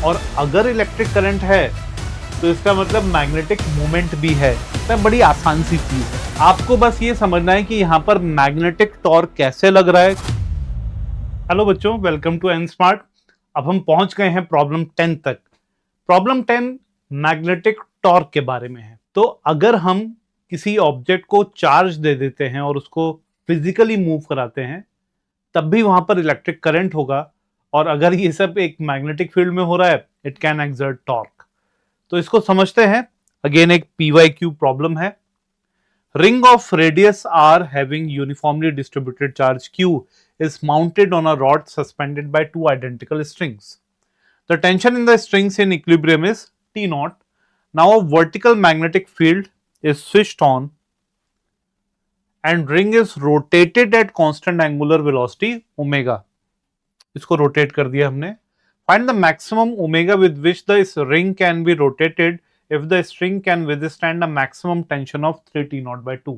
और अगर electric current है तो इसका मतलब मैग्नेटिक मोमेंट भी है। तो बड़ी आसान सी चीज है, आपको बस ये समझना है कि यहाँ पर मैग्नेटिक टॉर्क कैसे लग रहा है। हेलो बच्चों, वेलकम टू एन स्मार्ट। अब हम पहुंच गए हैं प्रॉब्लम 10 तक। प्रॉब्लम 10 मैग्नेटिक टॉर्क के बारे में है। तो अगर हम किसी ऑब्जेक्ट को चार्ज दे देते हैं और उसको फिजिकली मूव कराते हैं तब भी वहां पर इलेक्ट्रिक करंट होगा, और अगर ये सब एक मैग्नेटिक फील्ड में हो रहा है इट कैन एक्सर्ट टॉर्क। तो इसको समझते हैं। अगेन एक PYQ प्रॉब्लम है। Ring of radius r having uniformly distributed charge q is mounted on a rod suspended by two identical strings. The tension in the strings in equilibrium is T naught. Now a vertical magnetic field is switched on and ring is rotated at constant angular velocity omega. इसको rotate कर दिया हमने. Find the maximum omega with which this ring can be rotated if the string can withstand a maximum tension of 3T naught by 2.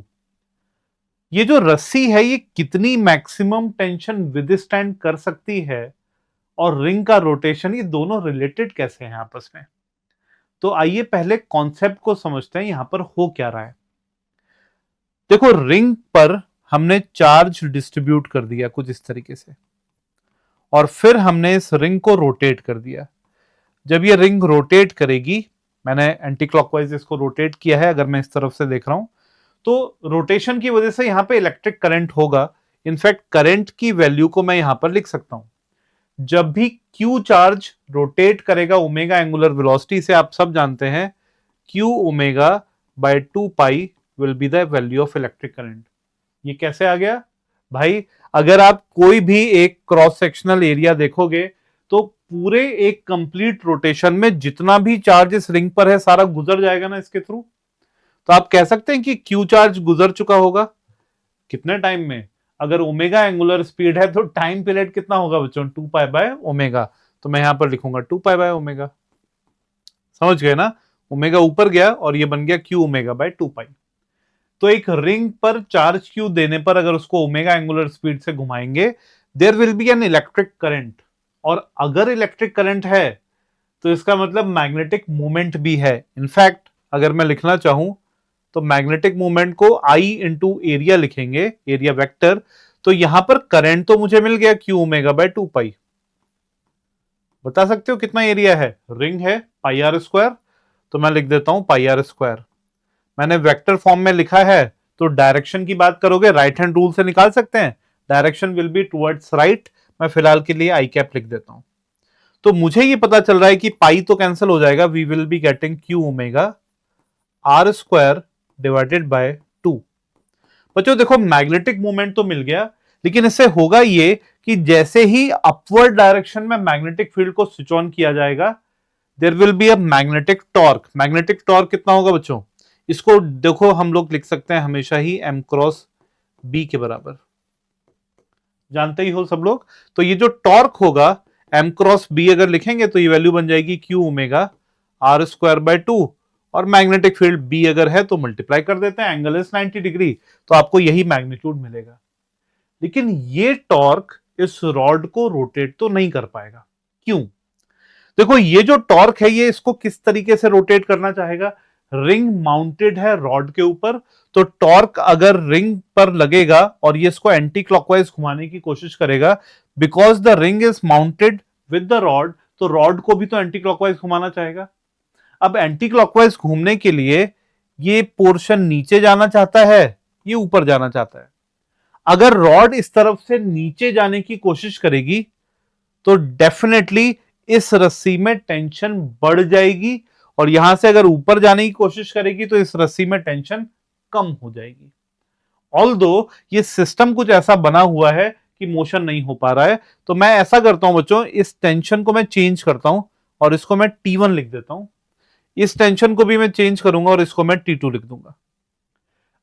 ये जो रस्सी है ये कितनी मैक्सिमम टेंशन विदस्टैंड कर सकती है और रिंग का रोटेशन, ये दोनों रिलेटेड कैसे हैं आपस में। तो आइए पहले कॉन्सेप्ट को समझते हैं, यहां पर हो क्या रहा है। देखो, रिंग पर हमने चार्ज डिस्ट्रीब्यूट कर दिया कुछ इस तरीके से, और फिर हमने इस रिंग को रोटेट कर दिया। जब ये रिंग रोटेट करेगी, मैंने एंटी क्लॉकवाइज इसको रोटेट किया है, अगर मैं इस तरफ से देख रहा हूं तो रोटेशन की वजह से यहां पे इलेक्ट्रिक करंट होगा। इनफैक्ट करंट की वैल्यू को मैं यहां पर लिख सकता हूं। जब भी Q चार्ज रोटेट करेगा ओमेगा एंगुलर वेलोसिटी से, आप सब जानते हैं Q omega by 2 pi will be the value of electric current. ये कैसे आ गया भाई? अगर आप कोई भी एक क्रॉस सेक्शनल एरिया देखोगे तो पूरे एक कंप्लीट रोटेशन में जितना भी चार्ज इस रिंग पर है सारा गुजर जाएगा ना इसके थ्रू। तो आप कह सकते हैं कि Q चार्ज गुजर चुका होगा कितने टाइम में। अगर ओमेगा एंगुलर स्पीड है तो टाइम पीरियड कितना होगा बच्चों? 2 पाई बाय ओमेगा। तो मैं यहां पर लिखूंगा 2 पाई बाय ओमेगा। समझ गए ना? ओमेगा ऊपर गया और ये बन गया Q ओमेगा बाय 2 पाई। तो एक रिंग पर चार्ज Q देने पर अगर उसको ओमेगा एंगुलर स्पीड से घुमाएंगे there will be an electric current, और अगर इलेक्ट्रिक करंट है तो इसका मतलब मैग्नेटिक मोमेंट भी है। इनफैक्ट अगर मैं लिखना चाहूं तो मैग्नेटिक मोमेंट को I इंटू एरिया लिखेंगे, एरिया वेक्टर। तो यहां पर करंट तो मुझे मिल गया Q ओमेगा बाय 2 पाई। बता सकते हो कितना एरिया है? रिंग है पाई आर स्क्वायर, तो मैं लिख देता हूं पाई आर स्क्वायर। मैंने वेक्टर फॉर्म में लिखा है तो डायरेक्शन की बात करोगे राइट हैंड रूल से निकाल सकते हैं, direction will be towards right. मैं फिलहाल के लिए आई कैप लिख देता हूं। तो मुझे ये पता चल रहा है कि पाई तो कैंसिल हो जाएगा, we will be getting Q omega R square divided by 2। बच्चों देखो, मैग्नेटिक मोमेंट तो मिल गया, लेकिन इससे होगा ये कि जैसे ही अपवर्ड डायरेक्शन में मैग्नेटिक फील्ड को स्विच ऑन किया जाएगा there will be a magnetic torque. Magnetic torque कितना होगा बच्चों? इसको देखो, हम लोग लिख सकते हैं हमेशा ही m क्रॉस b के बराबर, जानते ही हो सब लोग। तो ये जो टॉर्क होगा m क्रॉस b अगर लिखेंगे तो ये वैल्यू बन जाएगी Q omega R square by 2, और मैग्नेटिक फील्ड B अगर है तो मल्टीप्लाई कर देते हैं, एंगल इज 90 डिग्री, तो आपको यही मैग्नीट्यूड मिलेगा। लेकिन ये टॉर्क इस रॉड को रोटेट तो नहीं कर पाएगा। क्यों? देखो, ये जो टॉर्क है ये इसको किस तरीके से रोटेट करना चाहेगा? रिंग माउंटेड है रॉड के ऊपर, तो टॉर्क अगर रिंग पर लगेगा और ये इसको एंटी क्लॉकवाइज घुमाने की कोशिश करेगा, because the ring is mounted with the rod, तो रॉड को भी तो एंटी क्लॉकवाइज घुमाना चाहेगा। अब एंटी क्लॉकवाइज घूमने के लिए ये पोर्शन नीचे जाना चाहता है, ये ऊपर जाना चाहता है। अगर रॉड इस तरफ से नीचे जाने की कोशिश करेगी तो डेफिनेटली इस रस्सी में टेंशन बढ़ जाएगी, और यहां से अगर ऊपर जाने की कोशिश करेगी तो इस रस्सी में टेंशन कम हो जाएगी। ऑल्दो ये सिस्टम कुछ ऐसा बना हुआ है कि मोशन नहीं हो पा रहा है, तो मैं ऐसा करता हूं बच्चों, इस टेंशन को मैं चेंज करता हूं और इसको मैं T1 लिख देता हूं। इस टेंशन को भी मैं चेंज करूंगा और इसको मैं T2 लिख दूंगा।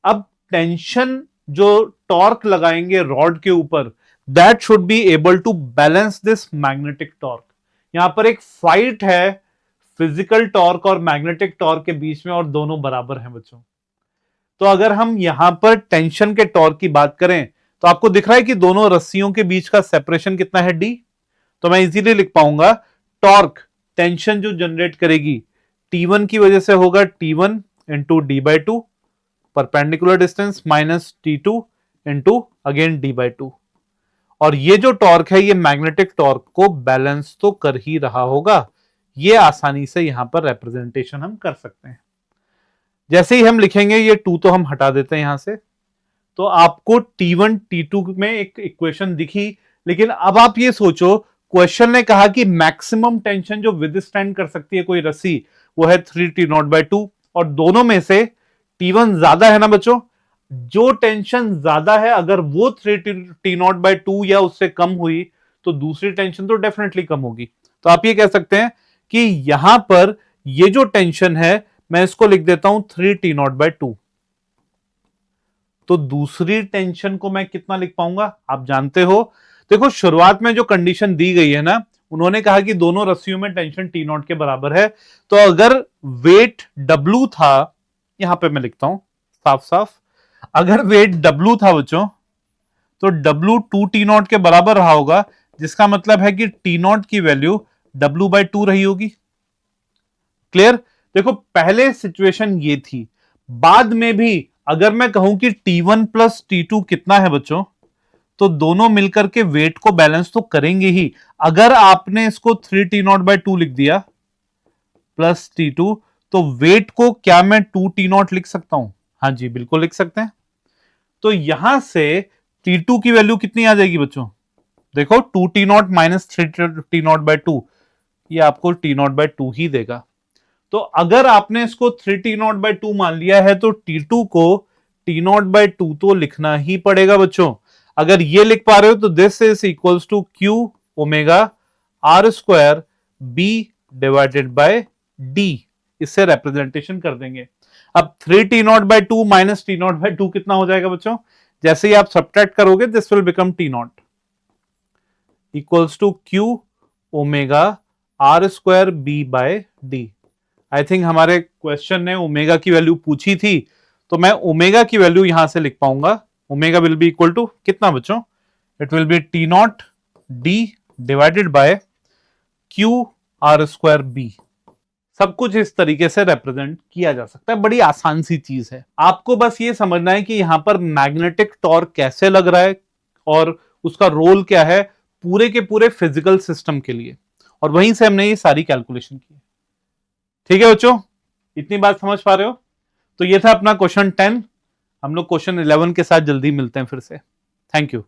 अब टेंशन जो टॉर्क लगाएंगे रॉड के ऊपर, that should be able to balance this magnetic torque. यहां पर एक फाइट है फिजिकल टॉर्क और मैग्नेटिक टॉर्क के बीच में, और दोनों बराबर हैं बच्चों। तो अगर हम यहां पर टेंशन के टॉर्क की बात करें तो आपको दिख रहा है कि दोनों रस्सियों के बीच का सेपरेशन कितना है? D। तो मैं इजीली लिख पाऊंगा टॉर्क टेंशन जो जनरेट करेगी T1 की वजह से होगा T1 into D by two perpendicular distance minus T2 into again D by two. और ये जो टॉर्क है ये मैग्नेटिक टॉर्क को बैलेंस तो कर ही रहा होगा। ये आसानी से यहां पर रिप्रेजेंटेशन हम कर सकते हैं। जैसे ही हम लिखेंगे ये 2 तो हम हटा देते हैं यहां से, तो आपको T1 T2 में एक इक्वेशन दिखी। लेकिन अब आप ये सोचो, क्वेश्चन ने कहा कि मैक्सिमम टेंशन जो विदस्टैंड कर सकती है कोई रस्सी वो है 3T0/2, और दोनों में से T1 ज्यादा है ना बच्चों। जो टेंशन ज्यादा है अगर वो 3T0/2 या उससे कम हुई तो दूसरी टेंशन तो डेफिनेटली कम होगी। तो आप ये कह सकते हैं कि यहां पर ये जो टेंशन है मैं इसको लिख देता हूं 3T0/2। तो दूसरी टेंशन को मैं कितना लिख पाऊंगा आप जानते हो। देखो शुरुआत में जो कंडीशन दी गई है ना, उन्होंने कहा कि दोनों रस्सियों में टेंशन T0 के बराबर है। तो अगर वेट W था, यहां पे मैं लिखता हूं साफ साफ, अगर वेट W था बच्चों तो W 2T0 के बराबर रहा होगा, जिसका मतलब है कि T0 की वैल्यू W/2 रही होगी। क्लियर। देखो पहले सिचुएशन ये थी, बाद में भी अगर मैं कहूं कि T1 प्लस T2 कितना है बच्चों, तो दोनों मिलकर के वेट को बैलेंस तो करेंगे ही। अगर आपने इसको 3T0/2 लिख दिया प्लस T2, तो वेट को क्या मैं 2T0 लिख सकता हूं? हाँ जी बिल्कुल लिख सकते हैं। तो यहां से T2 की वैल्यू कितनी आ जाएगी बच्चों? देखो 2T0 माइनस 3T0/2, ये आपको T0/2 ही देगा। तो अगर आपने इसको 3T0/2 मान लिया है तो T2 को T0/2 तो लिखना ही पड़ेगा बच्चों। अगर ये लिख पा रहे हो तो this is equals to Q omega R square B divided by D। इससे रिप्रेजेंटेशन कर देंगे। अब 3T0/2 माइनस T0/2 कितना हो जाएगा बच्चों? जैसे ही आप सब्ट्रैक्ट करोगे this will become T0 equals to Q omega R square B by D। I think हमारे क्वेश्चन ने ओमेगा की वैल्यू पूछी थी, तो मैं ओमेगा की वैल्यू यहां से लिख पाऊंगा। Omega will be equal to कितना बच्चों? It will be T0 D divided by Q R square B। सब कुछ इस तरीके से रिप्रेजेंट किया जा सकता है। बड़ी आसान सी चीज है। आपको बस ये समझना है कि यहां पर मैग्नेटिक टॉर्क कैसे लग रहा है और उसका रोल क्या है पूरे के पूरे फिजिकल सिस्टम के लिए, और वहीं से हमने ये सारी कैलकुलेशन की। ठीक है बच्चों, इतनी बात समझ पा रहे हो? तो ये था अपना क्वेश्चन 10। हम लोग क्वेश्चन 11 के साथ जल्दी मिलते हैं फिर से। Thank you.